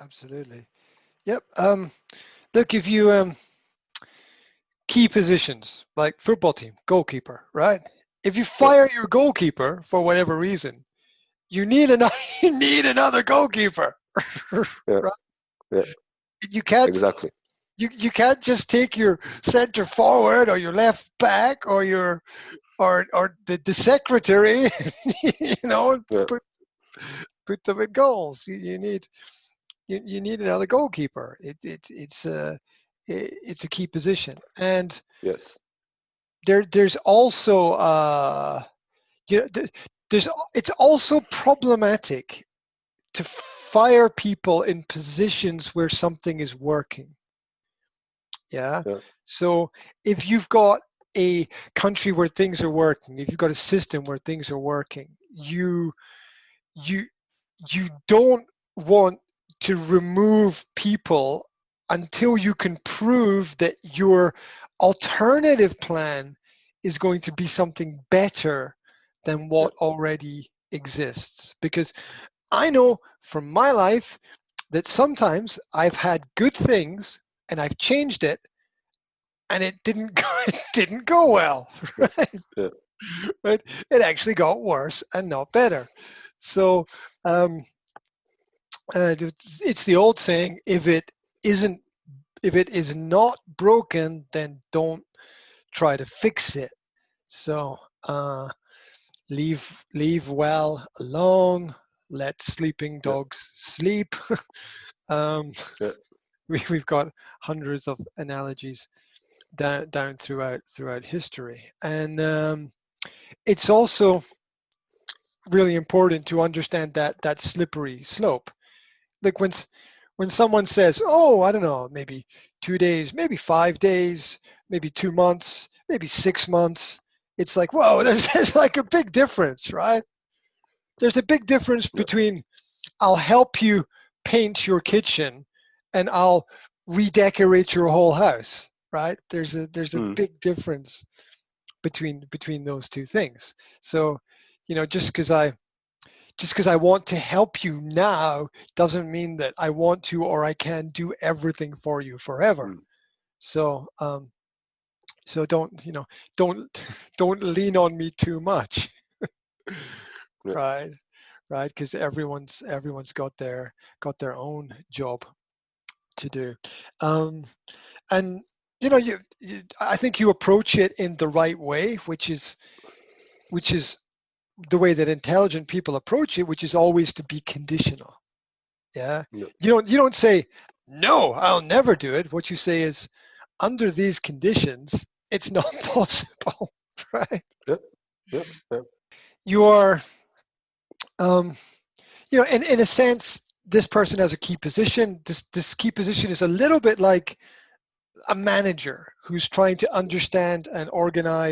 Absolutely. Yep. Look, if you key positions like football team, goalkeeper, right? If you Yeah, fire your goalkeeper for whatever reason, you need another you need another goalkeeper. yeah, Right? yeah, You can't exactly. you can't just take your center forward or your left back or your or the secretary, and Yeah, put them in goals. You need you need another goalkeeper. It's a key position, and yes, there's also you know there's it's also problematic to fire people in positions where something is working. Yeah. yeah, So if you've got a country where things are working, if you've got a system where things are working, you you don't want to remove people until you can prove that your alternative plan is going to be something better than yeah, what already exists. Because I know from my life that sometimes I've had good things and I've changed it and it didn't go, it didn't go well, yeah, right? yeah, But it actually got worse and not better. So um, it's the old saying: isn't, if it is not broken, then don't try to fix it. So leave well alone. Let sleeping yeah, dogs sleep. um, yeah, we've got hundreds of analogies down throughout history, and it's also really important to understand that slippery slope. Like when someone says, "Oh, I don't know, maybe 2 days, maybe 5 days, maybe 2 months, maybe 6 months," it's like, whoa, there's like a big difference, right? There's a big difference yeah, between I'll help you paint your kitchen and I'll redecorate your whole house, right? There's a mm, big difference between those two things. So, just because I want to help you now doesn't mean that I want to or I can do everything for you forever. mm, So, don't don't don't lean on me too much, yeah, right? Right? Because everyone's got their own job to do, and I think you approach it in the right way, which is the way that intelligent people approach it, which is always to be conditional. Yeah. yeah, You don't say, no, I'll never do it. What you say is, under these conditions, it's not possible, right? yeah, yeah, yeah, You are, um, in a sense, this person has a key position. This key position is a little bit like a manager who's trying to understand and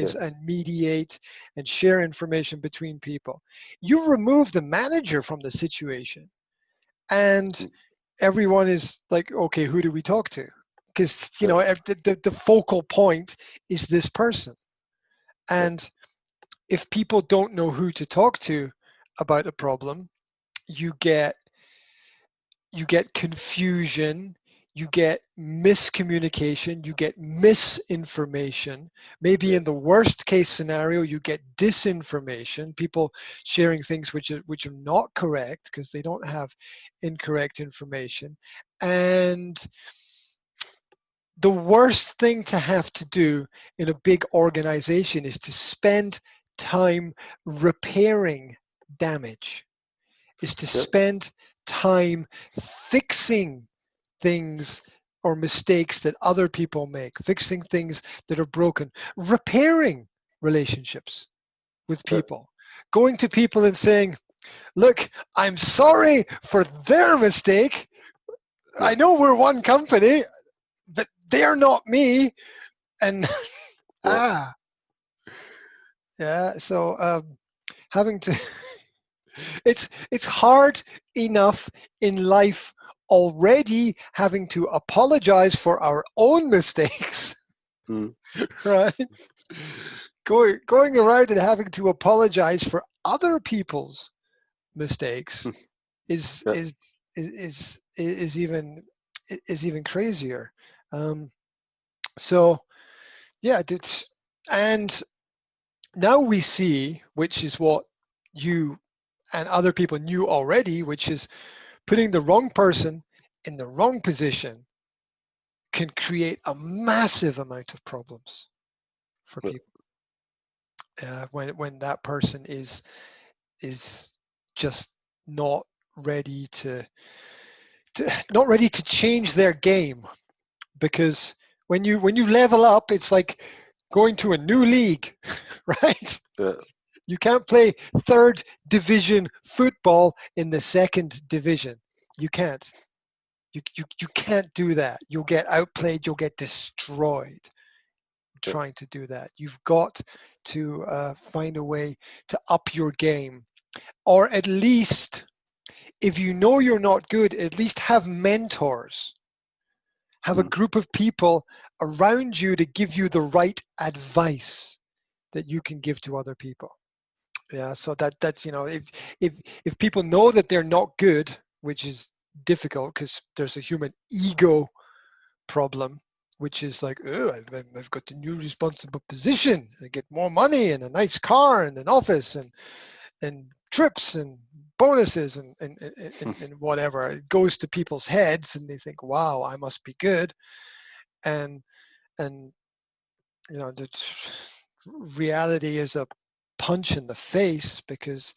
yeah, organize and mediate and share information between people. You remove the manager from the situation, and mm, everyone is like, okay, who do we talk to? Because yeah, the focal point is this person, yeah, and if people don't know who to talk to about a problem, you get confusion, you get miscommunication, you get misinformation. Maybe yeah, in the worst case scenario, you get disinformation, people sharing things which are not correct because they don't have incorrect information. And the worst thing to have to do in a big organization is to spend time repairing damage, is to yeah, spend time fixing things or mistakes that other people make, fixing things that are broken, repairing relationships with yeah, people, going to people and saying, look, I'm sorry for their mistake. yeah, I know we're one company, but they're not me. And yeah, ah, yeah. So having to, it's hard enough in life already having to apologize for our own mistakes, mm, right? Going around and having to apologize for other people's mistakes is yeah, is is even crazier. So yeah, and now we see, which is what you and other people knew already, which is putting the wrong person in the wrong position can create a massive amount of problems for people. When that person is just not ready to not ready to change their game, because when you level up, it's like going to a new league, right? Yeah. You can't play third division football in the second division. You can't. You can't do that. You'll get outplayed. You'll get destroyed trying to do that. You've got to find a way to up your game, or at least, if you know you're not good, at least have mentors. Have a group of people around you to give you the right advice that you can give to other people. Yeah, so that's if people know that they're not good, which is difficult because there's a human ego problem, which is like, oh, I've got the new responsible position. I get more money and a nice car and an office and trips and bonuses and whatever. It goes to people's heads and they think, wow, I must be good. And the reality is a punch in the face, because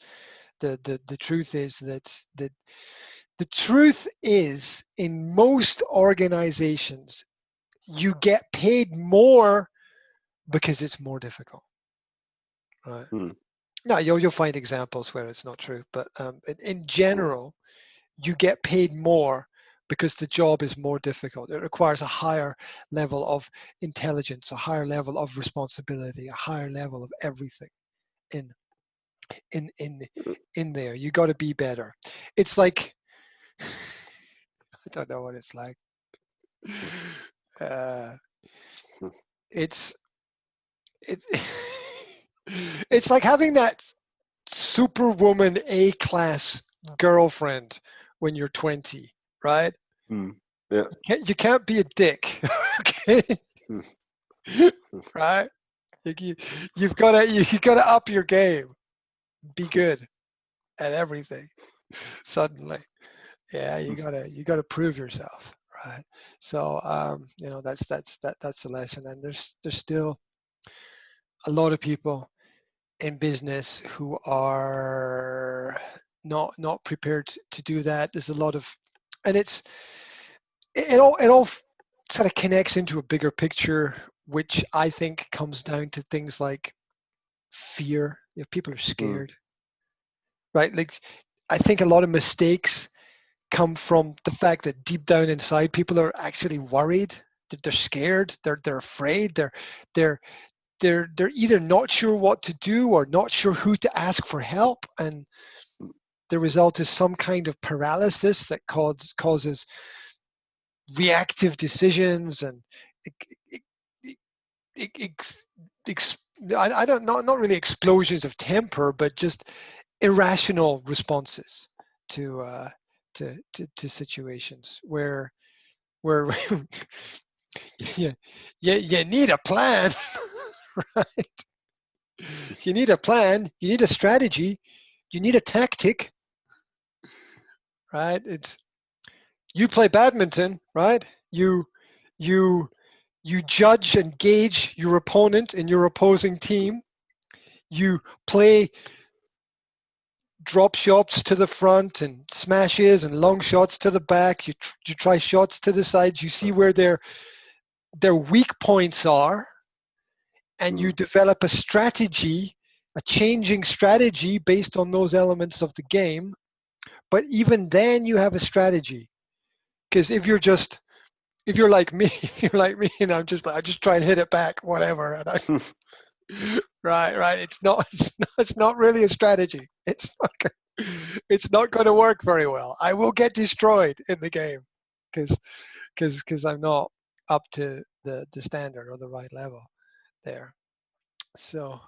the truth is that the truth is, in most organizations, you get paid more because it's more difficult, right? Now you'll find examples where it's not true, but in general, you get paid more because the job is more difficult. It requires a higher level of intelligence, a higher level of responsibility, a higher level of everything in there. You got to be better. It's like I don't know what it's like. It's it, it's like having that superwoman A-class girlfriend when you're 20, right? Yeah. You can't be a dick, okay? Right? You've got to up your game. Be good at everything. Suddenly, yeah, you gotta prove yourself, right? So that's the lesson. And there's still a lot of people in business who are not prepared to do that. There's a lot of, and it all sort of connects into a bigger picture, which I think comes down to things like fear. If people are scared, right? Like, I think a lot of mistakes come from the fact that deep down inside, people are actually worried, that they're scared, they're afraid, they're either not sure what to do or not sure who to ask for help, and the result is some kind of paralysis that causes reactive decisions and I don't not really explosions of temper, but just irrational responses to situations where you need a plan, right? You need a plan, you need a strategy, you need a tactic, right? You play badminton, right? You judge and gauge your opponent and your opposing team. You play drop shots to the front and smashes and long shots to the back. You try shots to the sides. You see where their weak points are, and you develop a strategy, a changing strategy based on those elements of the game. But even then, you have a strategy, because if you're like me, and I just try and hit it back, whatever, and right. It's not really a strategy. It's not going to work very well. I will get destroyed in the game because I'm not up to the standard or the right level there. So